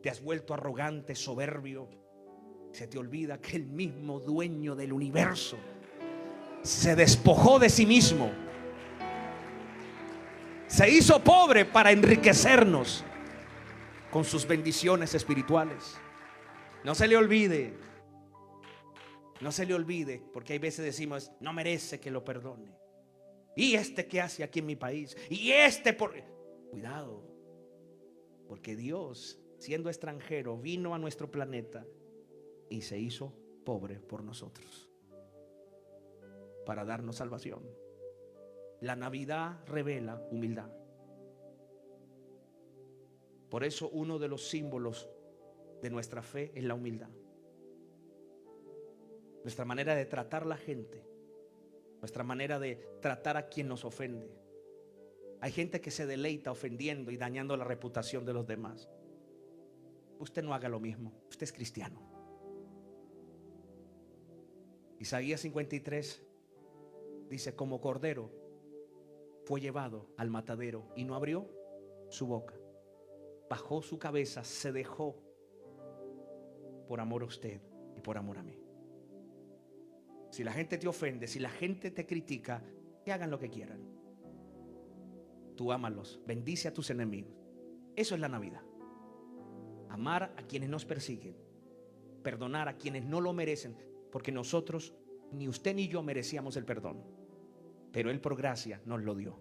Te has vuelto arrogante, soberbio. Se te olvida que el mismo dueño del universo se despojó de sí mismo, se hizo pobre para enriquecernos con sus bendiciones espirituales. No se le olvide, no se le olvide, porque hay veces decimos, no merece que lo perdone. ¿Y este qué hace aquí en mi país? Y este por... Cuidado, porque Dios, siendo extranjero, vino a nuestro planeta y se hizo pobre por nosotros para darnos salvación. La Navidad revela humildad. Por eso uno de los símbolos de nuestra fe es la humildad. Nuestra manera de tratar a la gente, nuestra manera de tratar a quien nos ofende. Hay gente que se deleita ofendiendo y dañando la reputación de los demás. Usted no haga lo mismo, usted es cristiano. Isaías 53 dice, como cordero fue llevado al matadero y no abrió su boca. Bajó su cabeza, se dejó por amor a usted y por amor a mí. Si la gente te ofende, si la gente te critica, que hagan lo que quieran. Tú ámalos, bendice a tus enemigos. Eso es la Navidad. Amar a quienes nos persiguen, perdonar a quienes no lo merecen, porque nosotros, ni usted ni yo merecíamos el perdón, pero Él por gracia nos lo dio.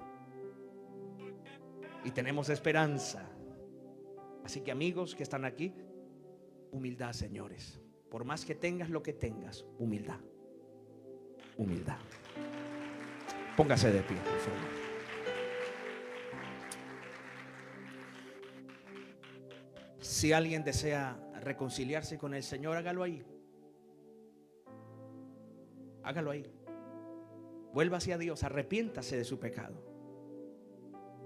Y tenemos esperanza. Así que amigos que están aquí, humildad, señores. Por más que tengas lo que tengas, humildad. Humildad. Póngase de pie, por favor. Si alguien desea reconciliarse con el Señor, hágalo ahí. Hágalo ahí. Vuelva hacia Dios, arrepiéntase de su pecado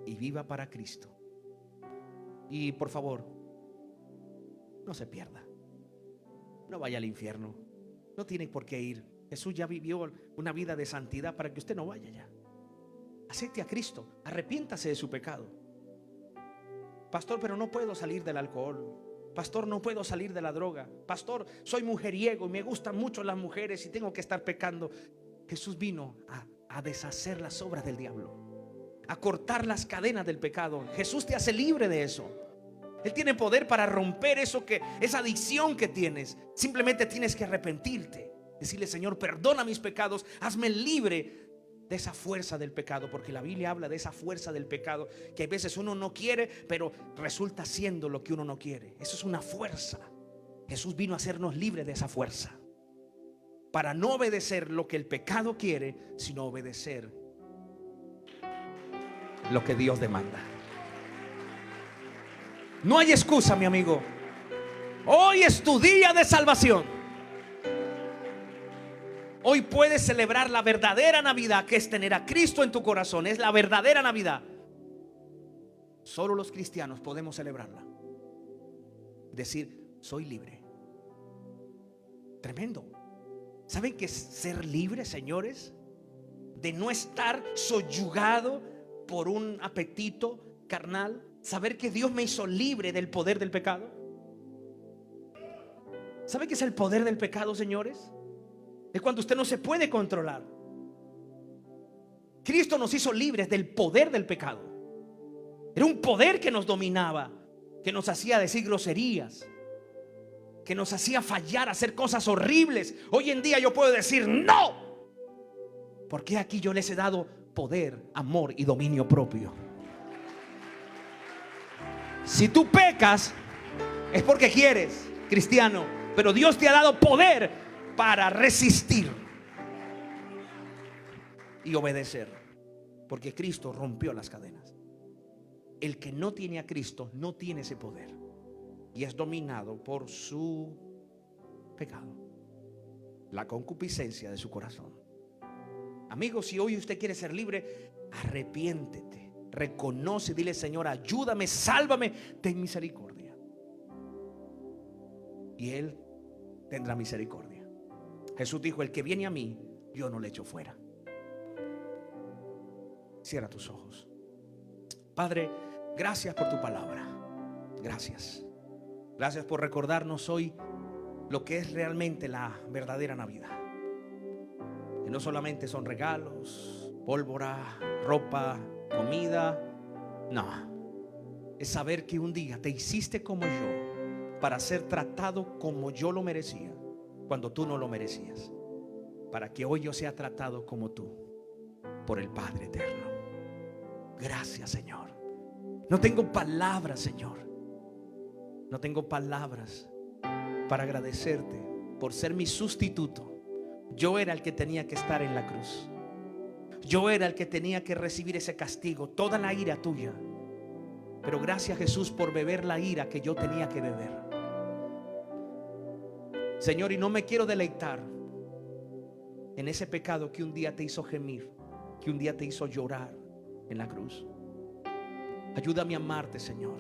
y viva para Cristo. Y por favor, no se pierda. No vaya al infierno. No tiene por qué ir. Jesús ya vivió una vida de santidad para que usted no vaya ya. Acepte a Cristo, arrepiéntase de su pecado. Pastor, pero no puedo salir del alcohol. Pastor, no puedo salir de la droga. Pastor, soy mujeriego y me gustan mucho las mujeres y tengo que estar pecando. Jesús vino a deshacer las obras del diablo, a cortar las cadenas del pecado. Jesús te hace libre de eso. Él tiene poder para romper esa adicción que tienes. Simplemente tienes que arrepentirte, decirle, Señor, perdona mis pecados, hazme libre de esa fuerza del pecado, porque la Biblia habla de esa fuerza del pecado que a veces uno no quiere, pero resulta siendo lo que uno no quiere. Eso es una fuerza. Jesús vino a hacernos libres de esa fuerza, para no obedecer lo que el pecado quiere, sino obedecer lo que Dios demanda. No hay excusa, mi amigo. Hoy es tu día de salvación. Hoy puedes celebrar la verdadera Navidad, que es tener a Cristo en tu corazón. Es la verdadera Navidad. Solo los cristianos podemos celebrarla. Decir, soy libre. Tremendo. ¿Saben qué es ser libre, señores? De no estar soyugado por un apetito carnal. Saber que Dios me hizo libre del poder del pecado. ¿Saben qué es el poder del pecado, señores? Es cuando usted no se puede controlar. Cristo nos hizo libres del poder del pecado. Era un poder que nos dominaba, que nos hacía decir groserías, que nos hacía fallar, hacer cosas horribles. Hoy en día yo puedo decir no, porque aquí yo les he dado poder, amor y dominio propio. Si tú pecas es porque quieres, cristiano, pero Dios te ha dado poder para resistir. y obedecer, porque Cristo rompió las cadenas. El que no tiene a Cristo no tiene ese poder y es dominado por su pecado, la concupiscencia de su corazón. Amigos, si hoy usted quiere ser libre, arrepiéntete, reconoce, dile: Señor, ayúdame, sálvame, ten misericordia. Y Él tendrá misericordia. Jesús dijo: el que viene a mí, yo no le echo fuera. Cierra tus ojos. Padre, gracias por tu palabra. Gracias. Gracias por recordarnos hoy lo que es realmente la verdadera Navidad. Que no solamente son regalos, pólvora, ropa, comida. No. Es saber que un día te hiciste como yo para ser tratado como yo lo merecía, cuando tú no lo merecías. Para que hoy yo sea tratado como tú, por el Padre eterno. Gracias, Señor. No tengo palabras, Señor. No tengo palabras para agradecerte por ser mi sustituto. Yo era el que tenía que estar en la cruz. Yo era el que tenía que recibir ese castigo, toda la ira tuya. Pero gracias, Jesús, por beber la ira que yo tenía que beber. Señor, y no me quiero deleitar en ese pecado que un día te hizo gemir, que un día te hizo llorar en la cruz. Ayúdame a amarte, Señor,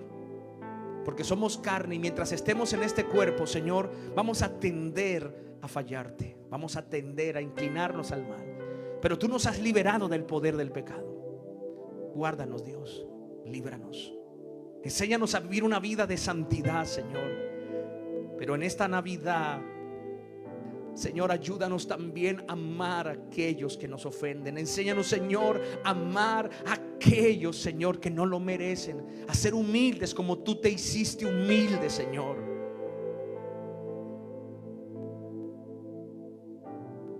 porque somos carne y mientras estemos en este cuerpo, Señor, vamos a tender a fallarte, vamos a tender a inclinarnos al mal. Pero tú nos has liberado del poder del pecado. Guárdanos, Dios, líbranos. Enséñanos a vivir una vida de santidad, Señor. Pero en esta Navidad, Señor, ayúdanos también a amar a aquellos que nos ofenden. Enséñanos, Señor, a amar a aquellos, Señor, que no lo merecen. A ser humildes como tú te hiciste humilde, Señor.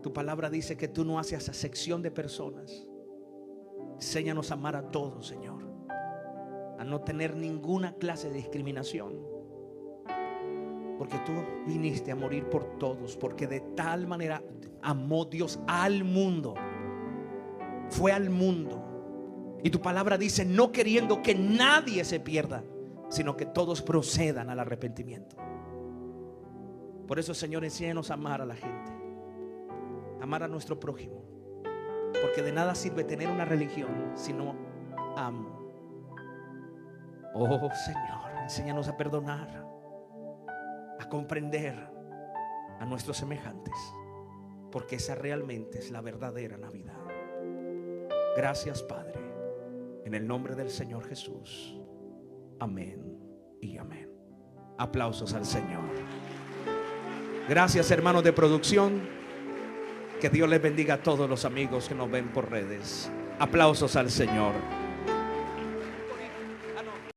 Tu palabra dice que tú no haces acepción de personas. Enséñanos a amar a todos, Señor. A no tener ninguna clase de discriminación. Porque tú viniste a morir por todos. Porque de tal manera amó Dios al mundo. Fue al mundo. Y tu palabra dice: no queriendo que nadie se pierda, sino que todos procedan al arrepentimiento. Por eso, Señor, enséñanos a amar a la gente, amar a nuestro prójimo. Porque de nada sirve tener una religión si no amo. Oh, Señor, enséñanos a perdonar, a comprender a nuestros semejantes, porque esa realmente es la verdadera Navidad. Gracias, Padre, en el nombre del Señor Jesús. Amén y amén. Aplausos al Señor. Gracias, hermanos de producción. Que Dios les bendiga a todos los amigos que nos ven por redes. Aplausos al Señor.